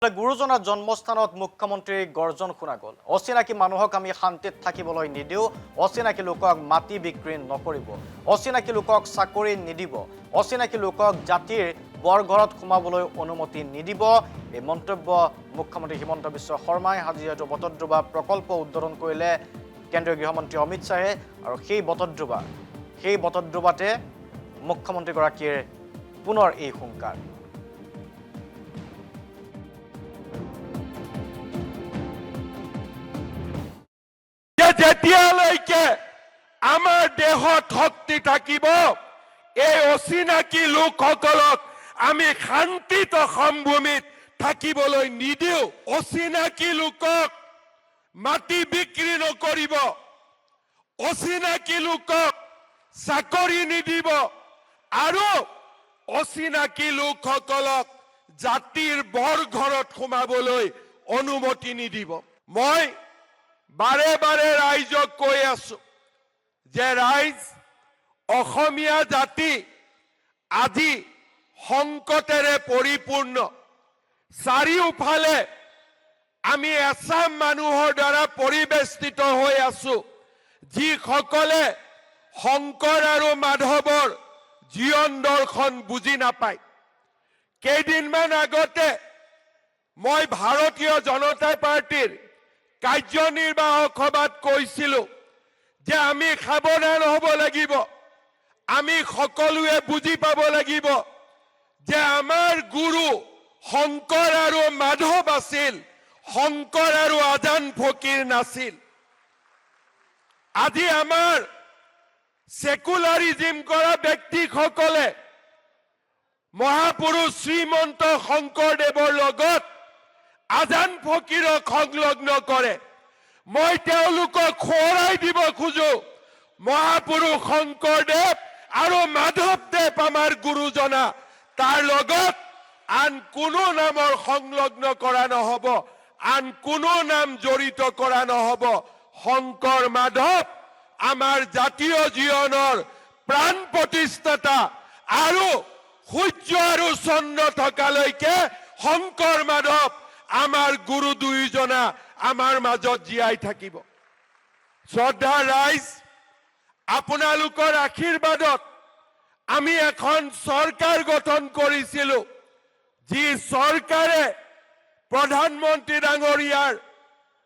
গুৰুজনাৰ জন্মস্থানত মুখ্যমন্ত্ৰীৰ গৰ্জন শুনা গ'ল। অচিনাকি মানুহক আমি শান্তিত থাকিবলৈ নিদিওঁ, অচিনাকি লোকক মাটি বিক্ৰী নকৰিব, অচিনাকি লোকক চাকৰি নিদিব, অচিনাকি লোকক জাতিৰ বৰঘৰত সোমাবলৈ অনুমতি নিদিব। এই মন্তব্য মুখ্যমন্ত্ৰী হিমন্ত বিশ্ব শৰ্মাই হাজিৰাটো বটদ্ৰৱা প্ৰকল্প উদ্বোধন কৰিলে কেন্দ্ৰীয় গৃহমন্ত্ৰী অমিত শ্বাহে। আৰু সেই বটদ্ৰৱাতে মুখ্যমন্ত্ৰীগৰাকীৰ পুনৰ এই হুংকাৰ। যেতিয়ালৈকে আমাৰ দেহত শক্তি থাকিব, এই অচিনাকি লোকসকলক আমি শান্তিত অসম ভূমিত থাকিবলৈ নিদিওঁ। অচিনাকি লোকক মাটি বিক্ৰী নকৰিব, অচিনাকি লোকক চাকৰি নিদিব আৰু অচিনাকি লোকসকলক জাতিৰ বৰঘৰত সোমাবলৈ অনুমতি নিদিব। মই বাৰে বাৰে ৰাইজক কৈ আছো যে ৰাইজ, অসমীয়া জাতি আজি সংকটেৰে পৰিপূৰ্ণ। চাৰিওফালে আমি এচাম মানুহৰ দ্বাৰা পৰিবেষ্টিত হৈ আছো, যিসকলে শংকৰ আৰু মাধৱৰ জীৱন দৰ্শন বুজি নাপায়। কেইদিনমান আগতে মই ভাৰতীয় জনতা পাৰ্টিৰ কাৰ্যনিৰ্বাহক সভাত কৈছিলো যে আমি সাৱধান হ'ব লাগিব। আমি সকলোৱে বুজি পাব লাগিব যে আমাৰ গুৰু শংকৰ আৰু মাধৱ আছিল, শংকৰ আৰু আজান ফকীৰ নাছিল। আজি আমাৰ সেকুলাৰিজিম কৰা ব্যক্তিসকলে মহাপুৰুষ শ্ৰীমন্ত শংকৰদেৱৰ লগত আজান ফকীৰক সংলগ্ন কৰে। মই তেওঁলোকক সোঁৱৰাই দিব খোজো, মহাপুৰুষ শংকৰদেৱ আৰু মাধৱদেৱ আমাৰ গুৰুজনা, তাৰ লগত আন কোনো নামৰ সংলগ্ন কৰা নহব, আন কোনো নাম জড়িত কৰা নহব। শংকৰ মাধৱ আমাৰ জাতীয় জীৱনৰ প্ৰাণ প্ৰতিষ্ঠাতা, আৰু সূৰ্য আৰু চন্দ্ৰ থকালৈকে শংকৰ মাধৱ আমাৰ গুৰু দুয়োজনা আমাৰ মাজত জীয়াই থাকিব। শ্ৰদ্ধা ৰাইজ, আপোনালোকৰ আশীৰ্বাদত আমি এখন চৰকাৰ গঠন কৰিছিলো, যি চৰকাৰে প্ৰধানমন্ত্ৰী ডাঙৰীয়াৰ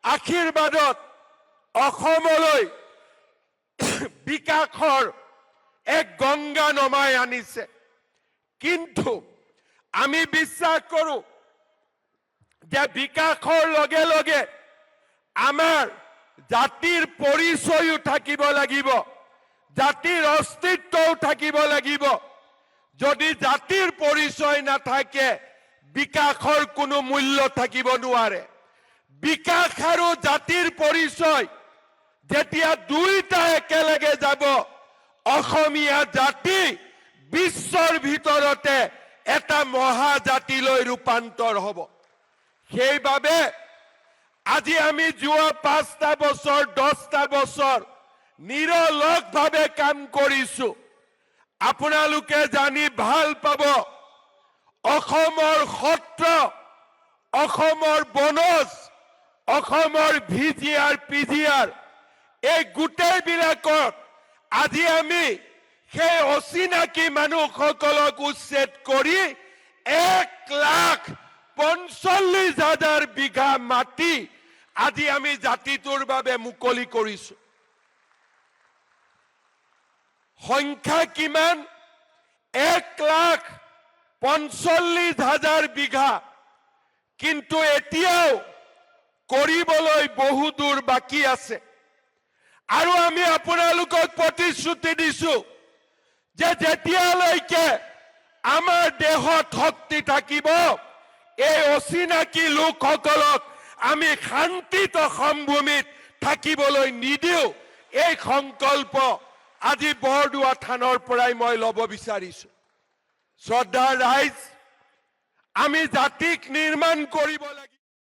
আশীৰ্বাদত অসমলৈ বিকাশৰ এক গংগা নমাই আনিছে। কিন্তু আমি বিশ্বাস কৰো যে বিকাশৰ লগে লগে আমাৰ জাতিৰ পৰিচয়ও থাকিব লাগিব, জাতিৰ অস্তিত্বও থাকিব লাগিব। যদি জাতিৰ পৰিচয় নাথাকে, বিকাশৰ কোনো মূল্য থাকিব নোৱাৰে। বিকাশ আৰু জাতিৰ পৰিচয় যেতিয়া দুইটা একেলগে যাব, অসমীয়া জাতি বিশ্বৰ ভিতৰতে এটা মহাজাতিলৈ ৰূপান্তৰ হ'ব। সেইবাবে আজি আমি যোৱা 5টা বছৰ 10টা বছৰ নিৰলসভাৱে কাম কৰিছো। আপোনালোকে জানি ভাল পাব, অসমৰ সত্ৰ, অসমৰ বনজ, অসমৰ ভিজিআৰ পিজিআৰ, এই গোটেইবিলাকত আজি আমি সেই অচিনাকি মানুহসকলক উচ্ছেদ কৰি 1,45,000 বিঘা মাটি আজি আমি জাতিটোৰ বাবে মুকলি কৰিছো। সংখ্যা কিমান? 1,45,000 বিঘা। কিন্তু এতিয়াও কৰিবলৈ বহু দূৰ বাকী আছে। আৰু আমি আপোনালোকক প্ৰতিশ্ৰুতি দিছো যে যেতিয়ালৈকে আমাৰ দেহত শক্তি থাকিব, এই অচিনাকি লোকসকলক আমি শান্তিত অসম ভূমিত থাকিবলৈ নিদিওঁ। এই সংকল্প আজি বৰদোৱা থানৰ পৰাই মই ল'ব বিচাৰিছো। শ্ৰদ্ধা ৰাইজ, আমি জাতিক নিৰ্মাণ কৰিব লাগিব।